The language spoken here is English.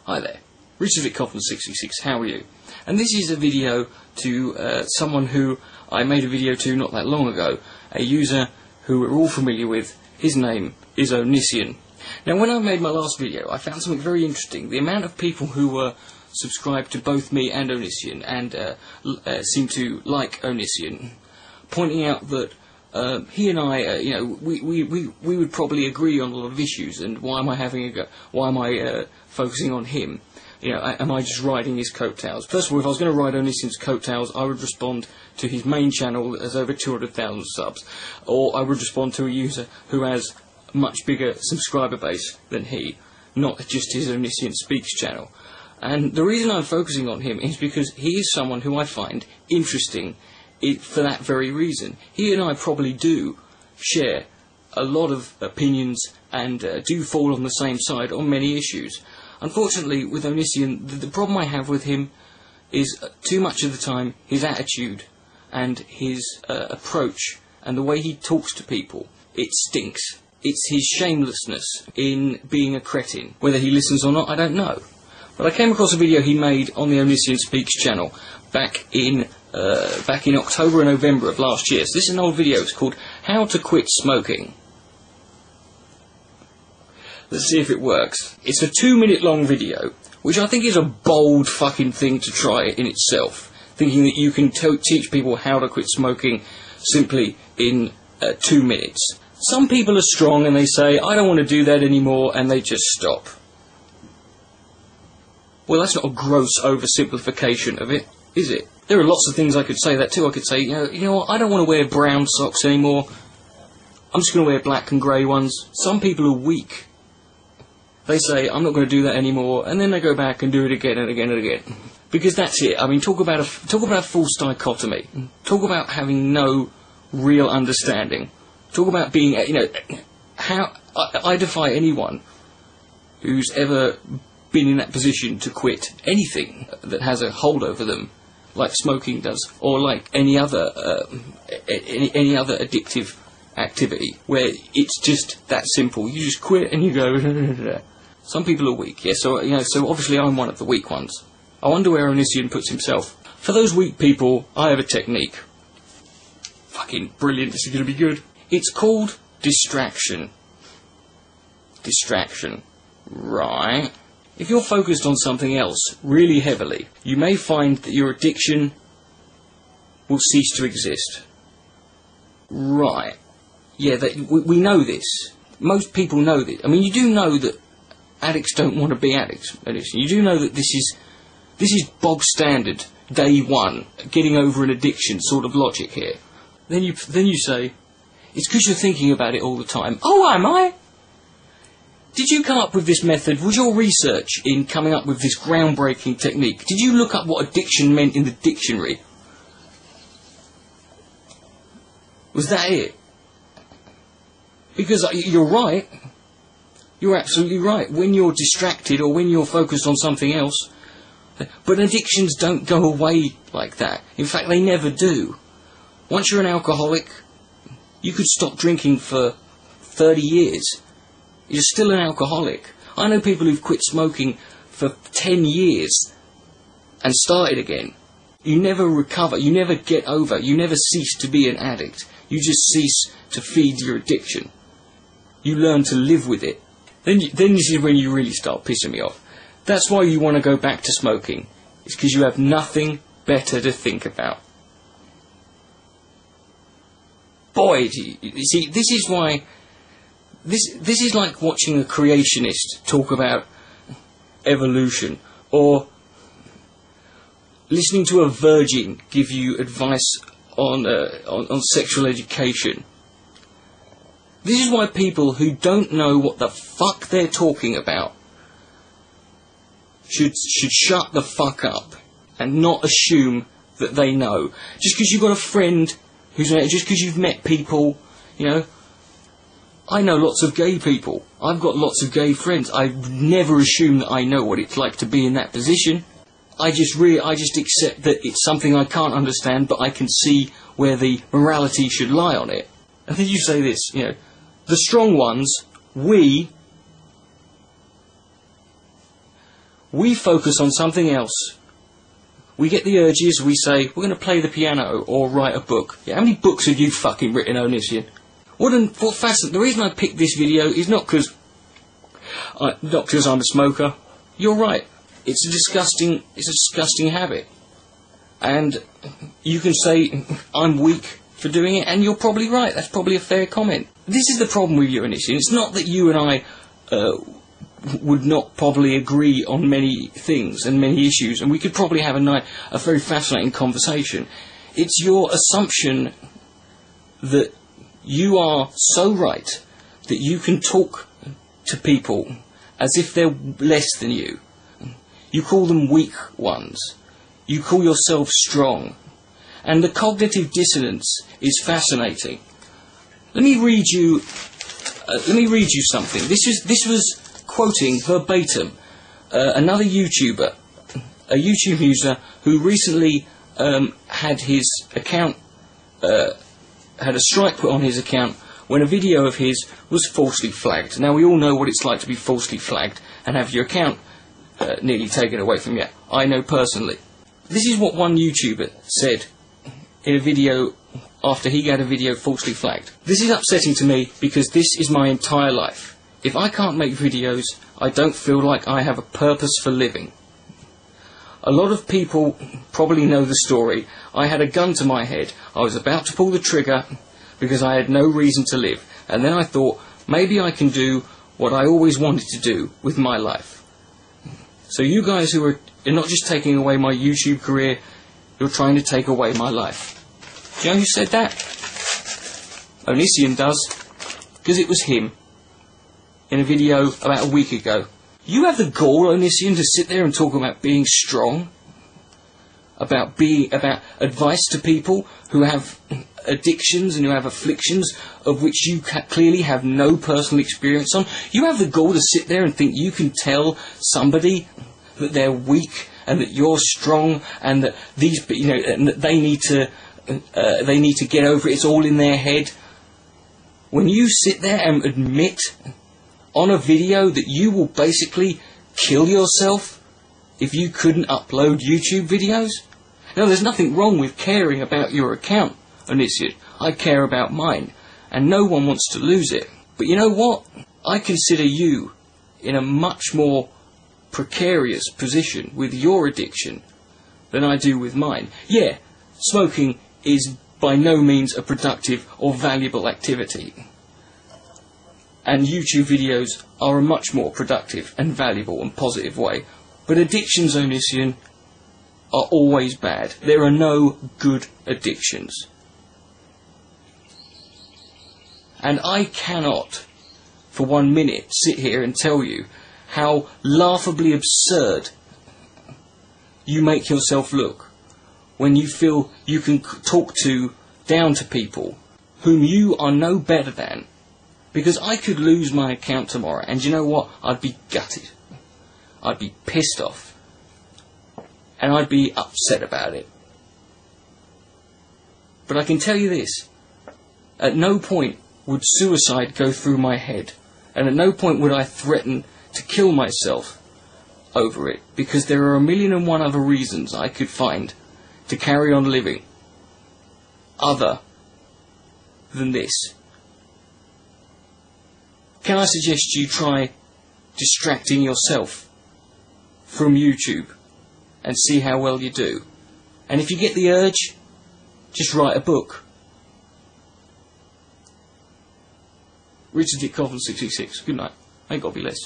Hi there, Richard@Coffin66, how are you? And this is a video to someone who I made a video to not that long ago, a user who we're all familiar with. His name is Onision. Now when I made my last video I found something very interesting. The amount of people who were subscribed to both me and Onision and seem to like Onision, pointing out that he and I, we would probably agree on a lot of issues. And why am I having a go? Why am I focusing on him? Am I just riding his coattails? First of all, if I was going to ride Onision's coattails, I would respond to his main channel that has over 200,000 subs, or I would respond to a user who has a much bigger subscriber base than he, not just his Onision Speaks channel. And the reason I'm focusing on him is because he is someone who I find interesting for that very reason. He and I probably do share a lot of opinions and do fall on the same side on many issues. Unfortunately, with Onision, the problem I have with him is too much of the time his attitude and his approach and the way he talks to people. It stinks. It's his shamelessness in being a cretin. Whether he listens or not, I don't know. But I came across a video he made on the Onision Speaks channel back in October and November of last year. So this is an old video. It's called How to Quit Smoking. Let's see if it works. It's a 2-minute long video, which I think is a bold fucking thing to try in itself. Thinking that you can teach people how to quit smoking simply in 2 minutes. Some people are strong and they say, I don't want to do that anymore, and they just stop. Well, that's not a gross oversimplification of it, is it? There are lots of things I could say that too. I could say, you know what, I don't want to wear brown socks anymore. I'm just going to wear black and grey ones. Some people are weak. They say, I'm not going to do that anymore, and then they go back and do it again and again and again. Because that's it. I mean, talk about a false dichotomy. Talk about having no real understanding. Talk about being, how I defy anyone who's ever been in that position to quit anything that has a hold over them, like smoking does, or like any other addictive activity, where it's just that simple. You just quit and you go. Some people are weak, yes. So so obviously I'm one of the weak ones. I wonder where Onision puts himself. For those weak people, I have a technique. Fucking brilliant. This is going to be good. It's called distraction. Distraction. Right. If you're focused on something else really heavily, you may find that your addiction will cease to exist. Right. Yeah, we know this. Most people know this. I mean, you do know that addicts don't want to be addicts. You do know that this is bog standard, day one, getting over an addiction sort of logic here. Then you say, it's because you're thinking about it all the time. Oh, am I? Did you come up with this method? Was your research in coming up with this groundbreaking technique? Did you look up what addiction meant in the dictionary? Was that it? Because you're right. You're absolutely right. When you're distracted or when you're focused on something else. But addictions don't go away like that. In fact, they never do. Once you're an alcoholic, you could stop drinking for 30 years. You're still an alcoholic. I know people who've quit smoking for 10 years and started again. You never recover. You never get over. You never cease to be an addict. You just cease to feed your addiction. You learn to live with it. Then this is when you really start pissing me off. That's why you want to go back to smoking. It's because you have nothing better to think about. Boy, you see, this is why... This is like watching a creationist talk about evolution, or listening to a virgin give you advice on sexual education. This is why people who don't know what the fuck they're talking about should shut the fuck up and not assume that they know. Just because you've got a friend who's, just because you've met people, I know lots of gay people. I've got lots of gay friends. I never assume that I know what it's like to be in that position. I just accept that it's something I can't understand, but I can see where the morality should lie on it. And then you say this, the strong ones, we we focus on something else. We get the urges, we say, we're going to play the piano or write a book. Yeah, how many books have you fucking written, Onision? The reason I picked this video is not because I'm a smoker. You're right. It's a disgusting habit. And you can say, I'm weak for doing it, and you're probably right. That's probably a fair comment. This is the problem with you, Onision. It's not that you and I would not probably agree on many things and many issues, and we could probably have a very fascinating conversation. It's your assumption that you are so right that you can talk to people as if they're less than you. You call them weak ones. You call yourself strong. And the cognitive dissonance is fascinating. Let me read you something. This was quoting verbatim another YouTuber, a YouTube user who recently had his account, had a strike put on his account when a video of his was falsely flagged. Now, we all know what it's like to be falsely flagged and have your account nearly taken away from you. I know personally. This is what one YouTuber said in a video after he got a video falsely flagged. This is upsetting to me because this is my entire life. If I can't make videos, I don't feel like I have a purpose for living. A lot of people probably know the story. I had a gun to my head. I was about to pull the trigger because I had no reason to live. And then I thought, maybe I can do what I always wanted to do with my life. So you guys who are not just taking away my YouTube career, you're trying to take away my life. Do you know who said that? Onision does. Because it was him. In a video about a week ago. You have the gall, Onision, to sit there and talk about being strong, about advice to people who have addictions and who have afflictions of which you clearly have no personal experience on. You have the gall to sit there and think you can tell somebody that they're weak and that you're strong and that and that they need to get over it. It's all in their head. When you sit there and admit on a video that you will basically kill yourself if you couldn't upload YouTube videos. Now, there's nothing wrong with caring about your account, Onision. I care about mine, and no one wants to lose it. But you know what? I consider you in a much more precarious position with your addiction than I do with mine. Yeah, smoking is by no means a productive or valuable activity. And YouTube videos are a much more productive and valuable and positive way. But addictions, Onision, are always bad. There are no good addictions. And I cannot, for 1 minute, sit here and tell you how laughably absurd you make yourself look when you feel you can talk down to people whom you are no better than. Because I could lose my account tomorrow, and you know what? I'd be gutted. I'd be pissed off. And I'd be upset about it. But I can tell you this. At no point would suicide go through my head. And at no point would I threaten to kill myself over it. Because there are 1,000,001 other reasons I could find to carry on living. Other than this. Can I suggest you try distracting yourself from YouTube and see how well you do? And if you get the urge, just write a book. Richard Dick Coughlin 666. Good night. May God be less.